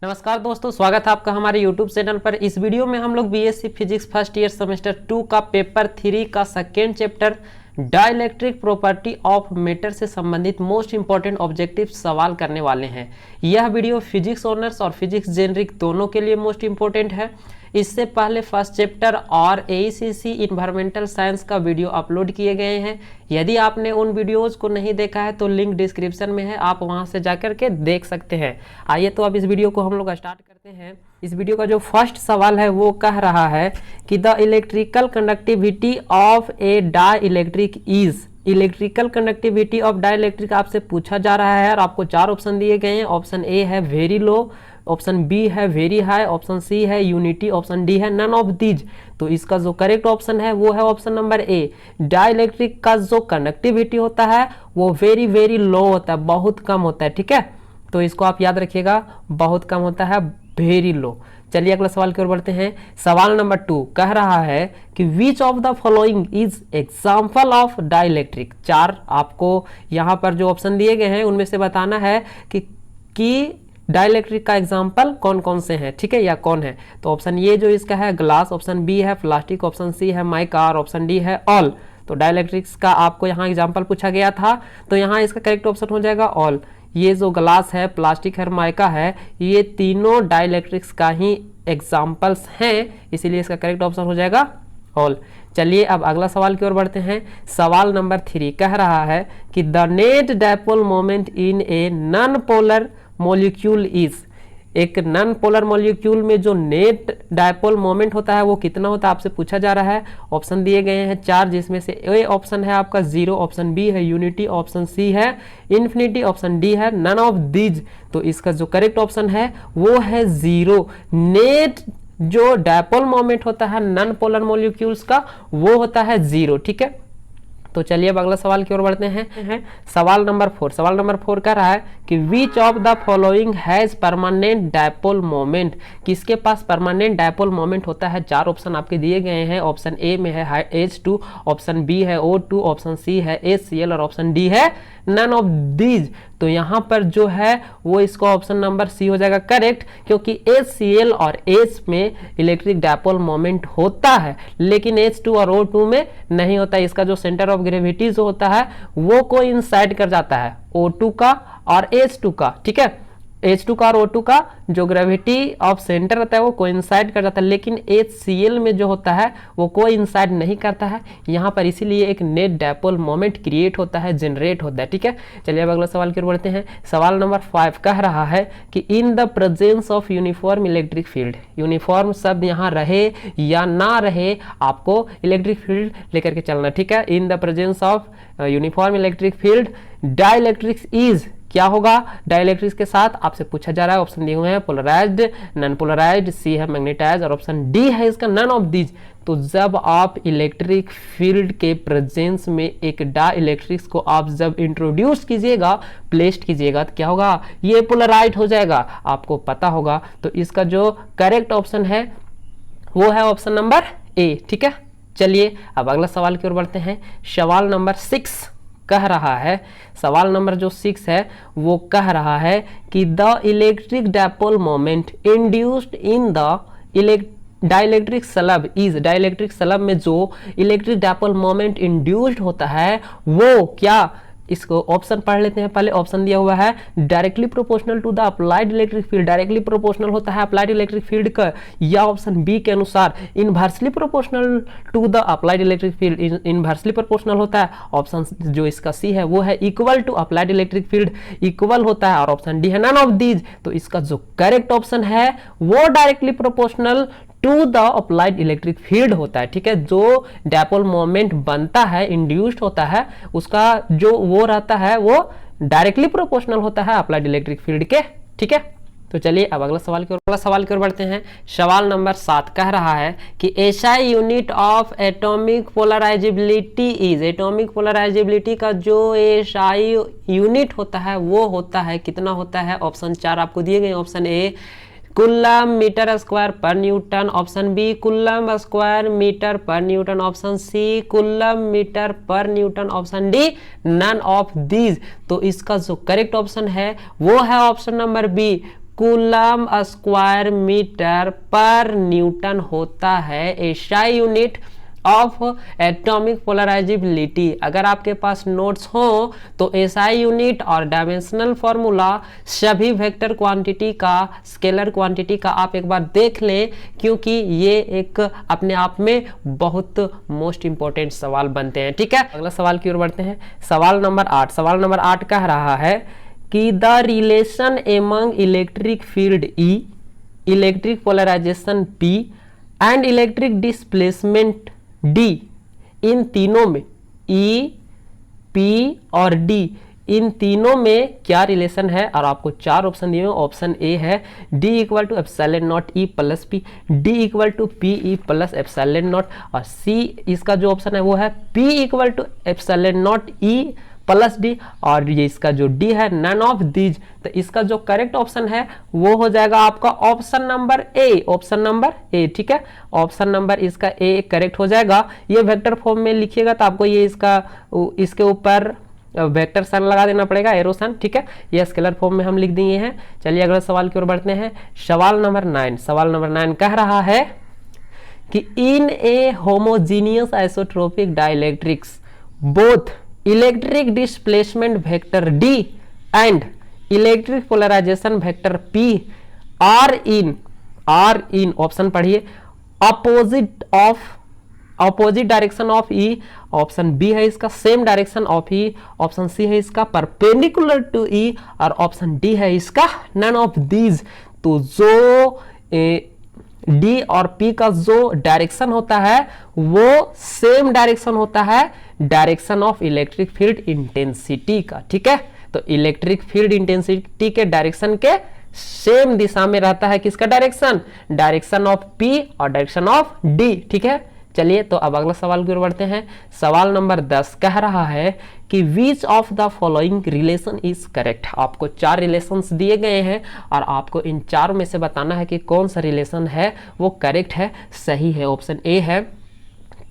नमस्कार दोस्तों, स्वागत है आपका हमारे YouTube चैनल पर। इस वीडियो में हम लोग BSc physics first year semester 2 का पेपर 3 का second chapter dielectric property of matter से संबंधित मोस्ट इंपॉर्टेंट ऑब्जेक्टिव सवाल करने वाले हैं। यह वीडियो फिजिक्स ऑनर्स और फिजिक्स जेनरिक दोनों के लिए मोस्ट इंपॉर्टेंट है। इससे पहले फर्स्ट चैप्टर और एईसीसी इन्वायरमेंटल साइंस का वीडियो अपलोड किए गए हैं। यदि आपने उन वीडियोस को नहीं देखा है तो लिंक डिस्क्रिप्शन में है, आप वहां से जाकर के देख सकते हैं। आइए तो अब इस वीडियो को हम लोग स्टार्ट करते हैं। इस वीडियो का जो फर्स्ट सवाल है वो कह रहा है कि the electrical conductivity of A dielectric is. Electrical conductivity of dielectric आपसे पूछा जा रहा है और आपको चार ऑप्शन दिए गए हैं। ऑप्शन ए है वेरी लो, ऑप्शन बी है वेरी हाई, ऑप्शन सी है यूनिटी, ऑप्शन डी है नन ऑफ दीज। तो इसका जो करेक्ट ऑप्शन है वो है ऑप्शन नंबर ए। डाइलेक्ट्रिक का जो कंडक्टिविटी होता है वो वेरी वेरी लो होता है, बहुत कम होता है। ठीक है, तो इसको आप याद रखिएगा, बहुत कम होता है, वेरी लो। चलिए अगला सवाल की ओर बढ़ते हैं। सवाल नंबर 2 कह रहा है कि which of the following is example of dielectric. चार आपको यहाँ पर जो ऑप्शन दिए गए हैं उनमें से बताना है कि डाइलेक्ट्रिक का एग्जाम्पल कौन कौन से हैं, ठीक है, या कौन है। तो ऑप्शन ए जो इसका है ग्लास, ऑप्शन बी है प्लास्टिक, ऑप्शन सी है माइका और ऑप्शन डी है ऑल। तो डाइलेक्ट्रिक्स का आपको यहाँ एग्जाम्पल पूछा गया था, तो यहाँ इसका करेक्ट ऑप्शन हो जाएगा ऑल। ये जो ग्लास है, प्लास्टिक है, माइका है, ये तीनों डाइलेक्ट्रिक्स का ही एग्जाम्पल्स हैं, इसीलिए इसका करेक्ट ऑप्शन हो जाएगा ऑल। चलिए अब अगला सवाल की ओर बढ़ते हैं। सवाल नंबर 3 कह रहा है कि the net dipole moment in a non polar molecule is. एक नॉन पोलर मॉलिक्यूल में जो नेट डायपोल मोमेंट होता है वो कितना होता है आपसे पूछा जा रहा है। ऑप्शन दिए गए हैं चार, जिसमें से ए ऑप्शन है आपका 0, ऑप्शन बी है यूनिटी, ऑप्शन सी है इन्फिनिटी, ऑप्शन डी है नन ऑफ दीज। तो इसका जो करेक्ट ऑप्शन है वो है 0। नेट जो डायपोल मोमेंट होता है नॉन पोलर मॉलिक्यूल्स का वो होता है 0। ठीक है, तो चलिए अब अगला सवाल की ओर बढ़ते हैं। सवाल नंबर 4। सवाल नंबर 4 कह रहा है कि which of the following has permanent dipole moment. किसके पास परमानेंट डायपोल मोमेंट होता है। चार ऑप्शन आपके दिए गए हैं। ऑप्शन ए में है H2, ऑप्शन बी है O2, ऑप्शन सी है HCl और ऑप्शन डी है नन ऑफ दीज। तो यहाँ पर जो है वो इसका ऑप्शन नंबर सी हो जाएगा करेक्ट, क्योंकि HCl और H में इलेक्ट्रिक डायपोल मोमेंट होता है, लेकिन H2 और O2 में नहीं होता। इसका जो सेंटर ऑफ ग्रेविटी जो होता है वो कोइंसाइड कर जाता है O2 का और H2 का। ठीक है, H2 का और O2 का जो ग्रेविटी ऑफ सेंटर रहता है वो कोइंसाइड कर जाता है, लेकिन HCl में जो होता है वो कोइंसाइड नहीं करता है यहाँ पर, इसीलिए एक नेट डायपोल मोमेंट क्रिएट होता है, जनरेट होता है। ठीक है, चलिए अब अगला सवाल की ओर बढ़ते हैं। सवाल नंबर 5 कह रहा है कि in the presence of uniform electric field. Uniform शब्द यहाँ रहे या ना रहे, आपको इलेक्ट्रिक फील्ड लेकर के चलना। ठीक है, in the presence of uniform electric field dielectrics is क्या होगा। डाइलेक्ट्रिक्स के साथ आपसे पूछा जा रहा है, ऑप्शन दिए हुए हैं पोलराइज्ड, नॉन पोलराइज्ड, सी है मैग्नेटाइज्ड और ऑप्शन डी है इसका नन ऑफ दीज। तो जब आप इलेक्ट्रिक फील्ड के प्रेजेंस में एक डाइलेक्ट्रिक्स को आप जब इंट्रोड्यूस कीजिएगा, प्लेस्ड कीजिएगा, तो क्या होगा, ये पोलराइज्ड हो जाएगा, आपको पता होगा। तो इसका जो करेक्ट ऑप्शन है वो है ऑप्शन नंबर ए। ठीक है, चलिए अब अगला सवाल की ओर बढ़ते हैं। सवाल नंबर 6 कह रहा है, सवाल नंबर जो 6 है वो कह रहा है कि the electric dipole moment induced in the dielectric slub is. Dielectric slub में जो इलेक्ट्रिक डायपोल मोमेंट इंड्यूस्ड होता है वो क्या। इसको ऑप्शन पढ़ लेते हैं पहले। ऑप्शन दिया हुआ है directly proportional to the applied electric field, directly proportional होता है अप्लाइड इलेक्ट्रिक फील्ड का, या ऑप्शन बी के अनुसार inversely proportional to the applied electric field, inversely proportional होता है। ऑप्शन जो इसका सी है वो है equal to applied electric field, equal होता है, और ऑप्शन डी है नन ऑफ दीज। तो इसका जो करेक्ट ऑप्शन है वो directly proportional to the applied electric field होता है। ठीक है, जो डायपोल मोमेंट बनता है, इंड्यूस्ड होता है, उसका जो वो रहता है वो डायरेक्टली प्रोपोर्शनल होता है अप्लाइड इलेक्ट्रिक फील्ड के। ठीक है, तो चलिए अब अगला सवाल की ओर बढ़ते हैं। सवाल नंबर 7 कह रहा है कि SI unit of atomic polarisability is. Atomic polarisability का जो एसआई यूनिट होता है वो होता है, कितना होता है। ऑप्शन 4 आपको दिए गए। Option A coulomb metre square per newton, option B coulomb square metre per newton, option C coulomb metre per newton, option D none of these. तो इसका जो करेक्ट ऑप्शन है वो है option number B, coulomb square metre per newton होता है SI unit of atomic polarizability. अगर आपके पास नोट्स हो तो एसआई यूनिट और डायमेंशनल फॉर्मूला सभी वेक्टर क्वांटिटी का, स्केलर क्वांटिटी का आप एक बार देख लें, क्योंकि ये एक अपने आप में बहुत मोस्ट इंपॉर्टेंट सवाल बनते हैं। ठीक है, अगला सवाल की ओर बढ़ते हैं। सवाल नंबर 8। सवाल नंबर 8 कह रहा है कि the relation among electric field E, electric polarisation P and electric displacement D, इन तीनों में E, P और D, इन तीनों में क्या रिलेशन है? और आपको 4 ऑप्शन दिए हैं। ऑप्शन ए है D equal to epsilon naught E plus P, D equal to P E plus epsilon naught, और C इसका जो ऑप्शन है वो है P equal to epsilon naught E plus D, और ये इसका जो डी है नन ऑफ दीज। तो इसका जो करेक्ट ऑप्शन है वो हो जाएगा आपका option number A, option number A. ठीक है, ऑप्शन नंबर इसका ए करेक्ट हो जाएगा। ये वेक्टर फॉर्म में लिखिएगा तो आपको ये इसके ऊपर वेक्टर साइन लगा देना पड़ेगा, एरो साइन। ठीक है, ये स्केलर फॉर्म में हम लिख दिए हैं। चलिए अगले सवाल की ओर बढ़ते हैं। सवाल नंबर 9। सवाल नंबर 9 कह रहा है कि in a homogeneous isotropic dielectrics both electric displacement vector D and electric polarisation vector P are in option पढ़िए opposite direction of E, option B है इसका same direction of E, option C है इसका perpendicular to E, और option D है इसका none of these. तो जो डी और पी का जो डायरेक्शन होता है वो सेम डायरेक्शन होता है direction of electric field intensity का। ठीक है, तो इलेक्ट्रिक फील्ड इंटेंसिटी के डायरेक्शन के सेम दिशा में रहता है किसका डायरेक्शन? डायरेक्शन ऑफ पी और डायरेक्शन ऑफ डी। ठीक है, चलिए तो अब अगला सवाल की ओर बढ़ते हैं। सवाल नंबर 10 कह रहा है कि which of the following relation is correct. आपको 4 रिलेशंस दिए गए हैं और आपको इन 4 में से बताना है कि कौन सा रिलेशन है वो करेक्ट है, सही है। ऑप्शन ए है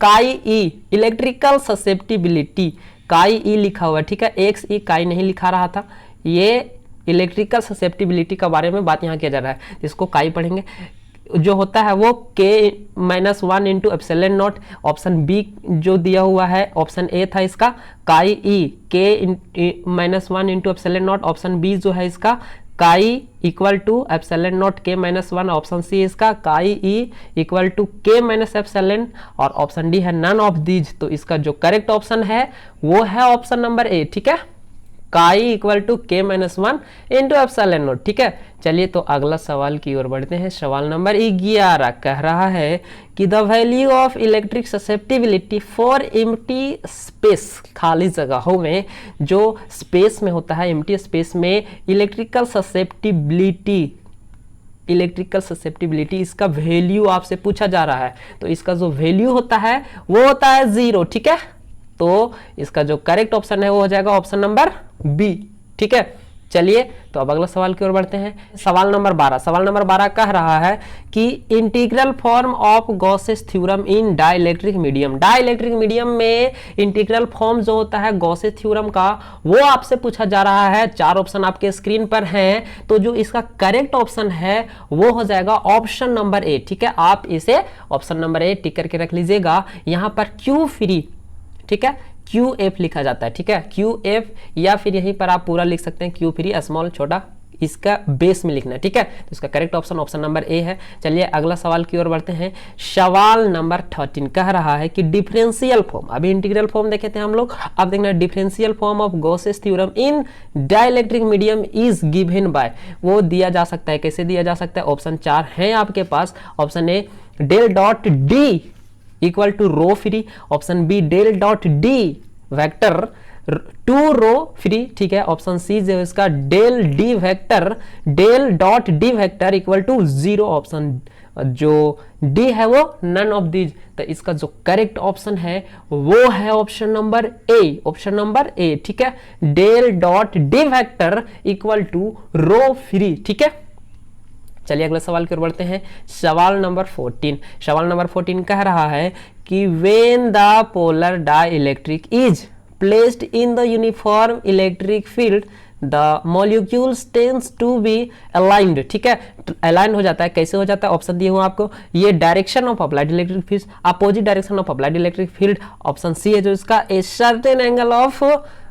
काई ई इलेक्ट्रिकल ससेप्टिबिलिटी, काई ई लिखा हुआ है। ठीक है, एक्स ई काई नहीं लिखा रहा था, ये इलेक्ट्रिकल ससेप्टिबिलिटी का बारे में बात यहाँ किया जा रहा है, इसको काई पढ़ेंगे। जो होता है वो K-1 into epsilon naught. Option B जो दिया हुआ है, ऑप्शन ए था इसका chi E K-1 into epsilon naught, option B जो है इसका chi equal to epsilon naught K-1, option C इसका chi E equal to K minus epsilon, और ऑप्शन डी है नन ऑफ दीज। तो इसका जो करेक्ट ऑप्शन है वो है ऑप्शन नंबर ए। ठीक है, chi equal to K-1 into epsilon naught. ठीक है, चलिए तो अगला सवाल की ओर बढ़ते हैं। सवाल नंबर 11 कह रहा है कि the value of electric susceptibility for empty space, खाली जगहों में जो स्पेस में होता है, एम्प्टी स्पेस में इलेक्ट्रिकल ससेप्टिबिलिटी इसका वैल्यू आपसे पूछा जा रहा है। तो इसका जो वैल्यू होता है वो होता है 0। ठीक है, तो इसका जो करेक्ट ऑप्शन है वो हो जाएगा ऑप्शन नंबर बी। ठीक है, चलिए तो अब अगला सवाल की ओर बढ़ते हैं। सवाल नंबर 12। सवाल नंबर 12 कह रहा है कि integral form of Gauss's theorem in dielectric medium. Dielectric medium में इंटीग्रल फॉर्म जो होता है गॉसेस थ्योरम का वो आपसे पूछा जा रहा है। 4 ऑप्शन आपके स्क्रीन पर हैं, तो जो इसका करेक्ट ऑप्शन है वो हो जाएगा ऑप्शन नंबर ए। ठीक है, आप इसे ऑप्शन नंबर ए टिक करके रख लीजिएगा। यहाँ पर क्यू फ्री, ठीक है, क्यू एफ लिखा जाता है। ठीक है, क्यू एफ, या फिर यहीं पर आप पूरा लिख सकते हैं क्यू फ्री स्मॉल छोटा, इसका बेस में लिखना है। ठीक है, तो इसका करेक्ट ऑप्शन ऑप्शन नंबर ए है। चलिए अगला सवाल की ओर बढ़ते हैं। सवाल नंबर 13 कह रहा है कि डिफरेंशियल फॉर्म, अभी इंटीग्रल फॉर्म देखे थे हम लोग, अब देखना differential form of Gauss's theorem in dielectric medium is given by, वो दिया जा सकता है। कैसे दिया जा सकता है? ऑप्शन 4 है आपके पास। Option A del dot D equal to rho free, option B del dot D vector to rho free. ठीक है, ऑप्शन सी जो इसका del D vector del dot D vector equal to 0, option जो D है वो none of these. तो इसका जो करेक्ट ऑप्शन है वो है option number A, option number A. ठीक है, del dot D vector equal to rho free. ठीक है, चलिए अगले सवाल की ओर बढ़ते हैं। सवाल नंबर 14। सवाल नंबर 14 कह रहा है कि when the polar dielectric is placed in the uniform electric field the molecules tends to be aligned, ठीक है, अलाइन हो जाता है। कैसे हो जाता है, ऑप्शन दिए हुए आपको, ये direction of applied electric field, opposite direction of applied electric field, option C है जो इसका a certain angle of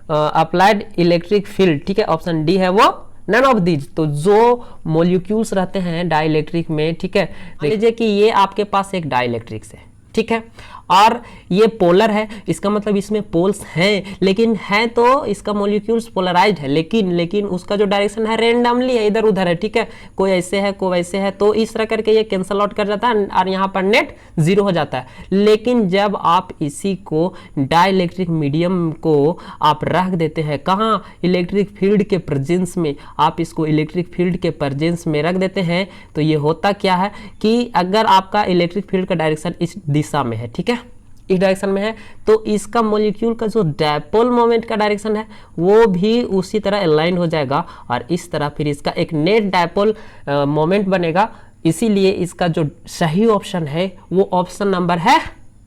applied electric field, ठीक है, ऑप्शन डी है वो नन ऑफ दीज। तो जो मॉलिक्यूल्स रहते हैं डाइलेक्ट्रिक में, ठीक है, मान लीजिए कि ये आपके पास एक डाइलेक्ट्रिक है, ठीक है, और ये पोलर है, इसका मतलब इसमें पोल्स हैं, लेकिन है तो इसका मॉलिक्यूल्स पोलराइज्ड है, लेकिन उसका जो डायरेक्शन है रेंडमली है, इधर उधर है, ठीक है, कोई ऐसे है कोई वैसे है, तो इस तरह करके ये कैंसल आउट कर जाता है और यहाँ पर नेट जीरो हो जाता है। लेकिन जब आप इसी को डाइलेक्ट्रिक मीडियम को आप रख देते हैं कहाँ, इलेक्ट्रिक फील्ड के प्रेजेंस में, आप इसको इलेक्ट्रिक फील्ड के प्रेजेंस में रख देते हैं, तो ये होता क्या है कि अगर आपका इलेक्ट्रिक फील्ड का डायरेक्शन इस दिशा में है, ठीक है, इस डायरेक्शन में है, तो इसका मॉलिक्यूल का जो डायपोल मोमेंट का डायरेक्शन है वो भी उसी तरह अलाइन हो जाएगा और इस तरह फिर इसका एक नेट डायपोल मोमेंट बनेगा। इसीलिए इसका जो सही ऑप्शन है वो ऑप्शन नंबर है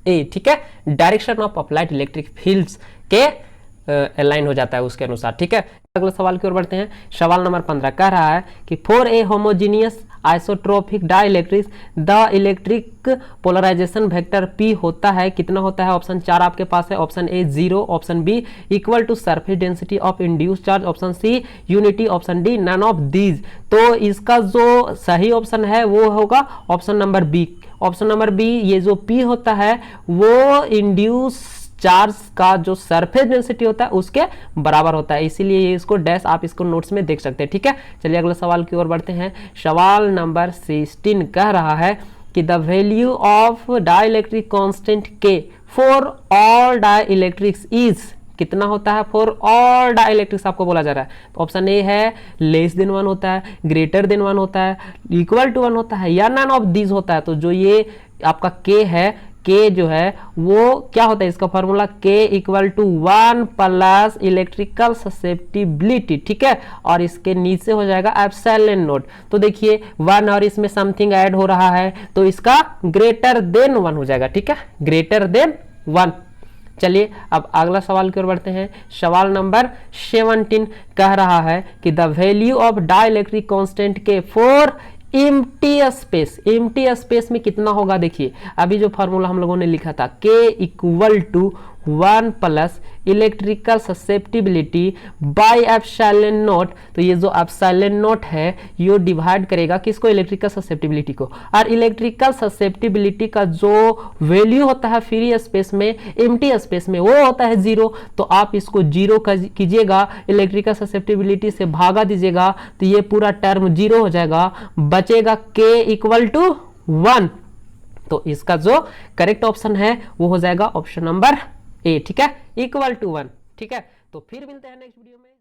ए, ठीक है, direction of applied electric fields के अलाइन हो जाता है उसके अनुसार, ठीक है। अगले सवाल की ओर बढ़ते हैं। सवाल नंबर 15 कह रहा है कि for a homogeneous isotropic dielectric the electric polarisation vector P होता है, कितना होता है, ऑप्शन 4 आपके पास है, option A 0, option B equal to surface density of induced charge, option C unity, option D none of these. तो इसका जो सही ऑप्शन है वो होगा option number B. Option number B, ये जो P होता है वो इंड्यूस चार्ज का जो सरफेस डेंसिटी होता है उसके बराबर होता है, इसीलिए इसको डैश आप इसको नोट्स में देख सकते हैं, ठीक है। चलिए अगले सवाल की ओर बढ़ते हैं। सवाल नंबर 16 कह रहा है कि the value of dielectric constant K for all dielectrics is, कितना होता है फॉर ऑल डाइलेक्ट्रिक्स आपको बोला जा रहा है। तो ऑप्शन ए है लेस देन 1 होता है, ग्रेटर देन 1 होता है, इक्वल टू 1 होता है या नन ऑफ दीज होता है। तो जो ये आपका K है, K जो है वो क्या होता है, इसका formula K equal to 1 plus electrical susceptibility, ठीक है, और इसके नीचे हो जाएगा एप्सिलॉन नॉट। तो देखिए 1 और इसमें समथिंग ऐड हो रहा है तो इसका ग्रेटर देन 1 हो जाएगा, ठीक है, ग्रेटर देन 1। चलिए अब अगला सवाल की ओर बढ़ते हैं। सवाल नंबर 17 कह रहा है कि the value of dielectric constant K for empty space में कितना होगा। देखिए अभी जो फॉर्मूला हम लोगों ने लिखा था K equal to 1 plus electrical susceptibility by epsilon naught. तो ये जो एप्सिलॉन नॉट है ये डिवाइड करेगा किसको, इलेक्ट्रिकल ससेप्टिबिलिटी को, और इलेक्ट्रिकल ससेप्टिबिलिटी का जो वैल्यू होता है फ्री स्पेस में, एम्प्टी स्पेस में, वो होता है 0। तो आप इसको 0 कीजिएगा, इलेक्ट्रिकल ससेप्टिबिलिटी से भागा दीजिएगा तो ये पूरा टर्म 0 हो जाएगा, बचेगा K इक्वल टू 1। तो इसका जो करेक्ट ऑप्शन है वो हो जाएगा ऑप्शन नंबर ए, ठीक है, इक्वल टू 1, ठीक है। तो फिर मिलते हैं नेक्स्ट वीडियो में।